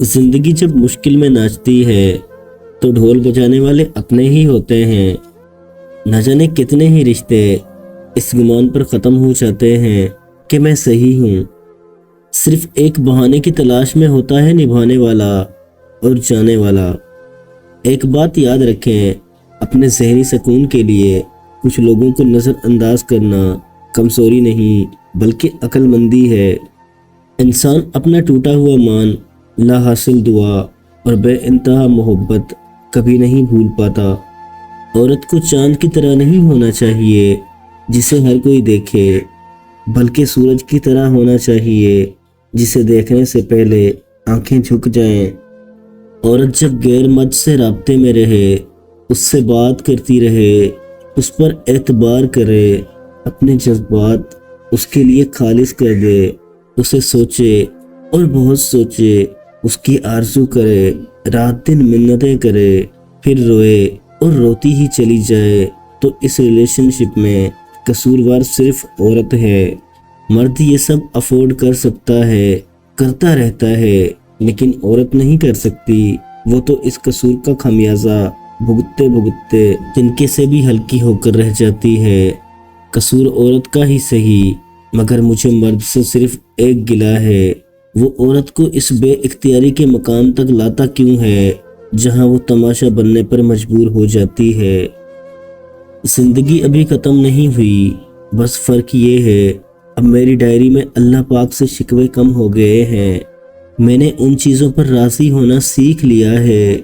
زندگی جب مشکل میں ناچتی ہے تو ڈھول بجانے والے اپنے ہی ہوتے ہیں۔ نہ جانے کتنے ہی رشتے اس گمان پر ختم ہو جاتے ہیں کہ میں صحیح ہوں۔ صرف ایک بہانے کی تلاش میں ہوتا ہے نبھانے والا اور جانے والا۔ ایک بات یاد رکھیں، اپنے ذہنی سکون کے لیے کچھ لوگوں کو نظر انداز کرنا کمزوری نہیں بلکہ عقل مندی ہے۔ انسان اپنا ٹوٹا ہوا مان، لا حاصل دعا اور بے انتہا محبت کبھی نہیں بھول پاتا۔ عورت کو چاند کی طرح نہیں ہونا چاہیے جسے ہر کوئی دیکھے، بلکہ سورج کی طرح ہونا چاہیے جسے دیکھنے سے پہلے آنکھیں جھک جائیں۔ عورت جب غیر مرد سے رابطے میں رہے، اس سے بات کرتی رہے، اس پر اعتبار کرے، اپنے جذبات اس کے لیے خالص کر دے، اسے سوچے اور بہت سوچے، اس کی آرزو کرے، رات دن منتیں کرے، پھر روئے اور روتی ہی چلی جائے، تو اس ریلیشن شپ میں قصوروار صرف عورت ہے۔ مرد یہ سب افورڈ کر سکتا ہے، کرتا رہتا ہے، لیکن عورت نہیں کر سکتی۔ وہ تو اس قصور کا خمیازہ بھگتتے بھگتتے تنکے سے بھی ہلکی ہو کر رہ جاتی ہے۔ قصور عورت کا ہی صحیح، مگر مجھے مرد سے صرف ایک گلہ ہے، وہ عورت کو اس بے اختیاری کے مقام تک لاتا کیوں ہے جہاں وہ تماشا بننے پر مجبور ہو جاتی ہے۔ زندگی ابھی ختم نہیں ہوئی، بس فرق یہ ہے اب میری ڈائری میں اللہ پاک سے شکوے کم ہو گئے ہیں۔ میں نے ان چیزوں پر راضی ہونا سیکھ لیا ہے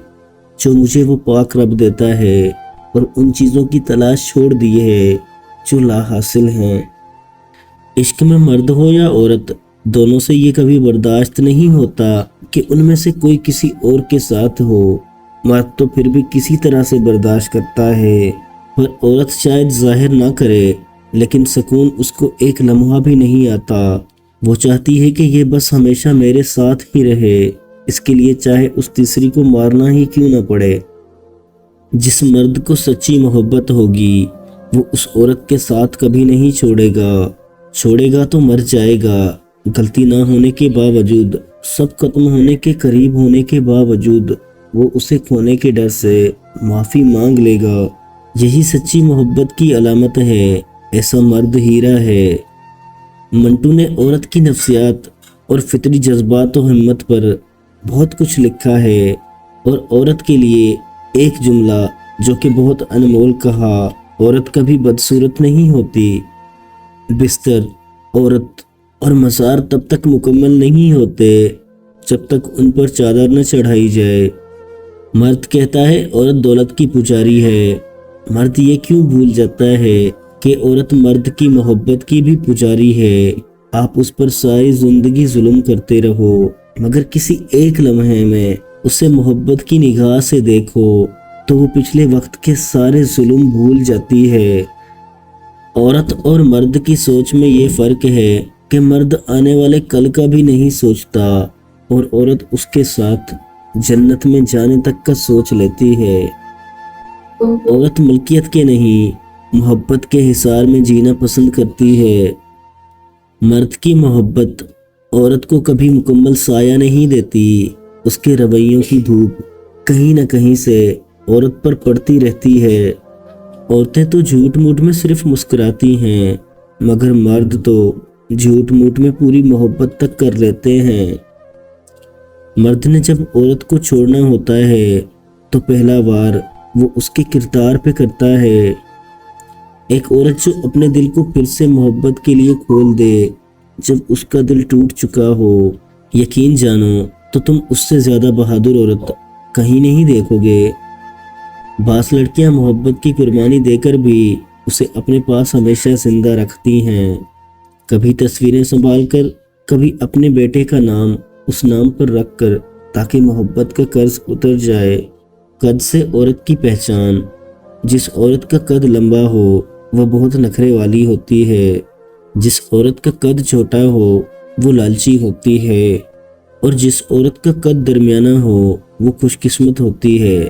جو مجھے وہ پاک رب دیتا ہے، اور ان چیزوں کی تلاش چھوڑ دی ہے جو لا حاصل ہیں۔ عشق میں مرد ہو یا عورت، دونوں سے یہ کبھی برداشت نہیں ہوتا کہ ان میں سے کوئی کسی اور کے ساتھ ہو۔ مرد تو پھر بھی کسی طرح سے برداشت کرتا ہے، پر عورت شاید ظاہر نہ کرے، لیکن سکون اس کو ایک لمحہ بھی نہیں آتا۔ وہ چاہتی ہے کہ یہ بس ہمیشہ میرے ساتھ ہی رہے، اس کے لیے چاہے اس تیسری کو مارنا ہی کیوں نہ پڑے۔ جس مرد کو سچی محبت ہوگی وہ اس عورت کے ساتھ کبھی نہیں چھوڑے گا تو مر جائے گا۔ غلطی نہ ہونے کے باوجود، سب ختم ہونے کے قریب ہونے کے باوجود، وہ اسے کھونے کے ڈر سے معافی مانگ لے گا۔ یہی سچی محبت کی علامت ہے، ایسا مرد ہیرا ہے۔ منٹو نے عورت کی نفسیات اور فطری جذبات و ہمت پر بہت کچھ لکھا ہے، اور عورت کے لیے ایک جملہ جو کہ بہت انمول کہا، عورت کبھی بدصورت نہیں ہوتی۔ بستر، عورت اور مزار تب تک مکمل نہیں ہوتے جب تک ان پر چادر نہ چڑھائی جائے۔ مرد کہتا ہے عورت دولت کی پجاری ہے، مرد یہ کیوں بھول جاتا ہے کہ عورت مرد کی محبت کی بھی پجاری ہے۔ آپ اس پر ساری زندگی ظلم کرتے رہو، مگر کسی ایک لمحے میں اسے محبت کی نگاہ سے دیکھو تو وہ پچھلے وقت کے سارے ظلم بھول جاتی ہے۔ عورت اور مرد کی سوچ میں یہ فرق ہے کہ مرد آنے والے کل کا بھی نہیں سوچتا، اور عورت اس کے ساتھ جنت میں جانے تک کا سوچ لیتی ہے۔ عورت ملکیت کے نہیں، محبت کے حصار میں جینا پسند کرتی ہے۔ مرد کی محبت عورت کو کبھی مکمل سایہ نہیں دیتی، اس کے رویوں کی دھوپ کہیں نہ کہیں سے عورت پر پڑتی رہتی ہے۔ عورتیں تو جھوٹ موٹ میں صرف مسکراتی ہیں، مگر مرد تو جھوٹ موٹ میں پوری محبت تک کر لیتے ہیں۔ مرد نے جب عورت کو چھوڑنا ہوتا ہے تو پہلا وار وہ اس کے کردار پہ کرتا ہے۔ ایک عورت جو اپنے دل کو پھر سے محبت کے لیے کھول دے جب اس کا دل ٹوٹ چکا ہو، یقین جانو تو تم اس سے زیادہ بہادر عورت کہیں نہیں دیکھو گے۔ بعض لڑکیاں محبت کی قربانی دے کر بھی اسے اپنے پاس ہمیشہ زندہ رکھتی ہیں، کبھی تصویریں سنبھال کر، کبھی اپنے بیٹے کا نام اس نام پر رکھ کر، تاکہ محبت کا قرض اتر جائے۔ قد سے عورت کی پہچان، جس عورت کا قد لمبا ہو وہ بہت نخرے والی ہوتی ہے، جس عورت کا قد چھوٹا ہو وہ لالچی ہوتی ہے، اور جس عورت کا قد درمیانہ ہو وہ خوش قسمت ہوتی ہے۔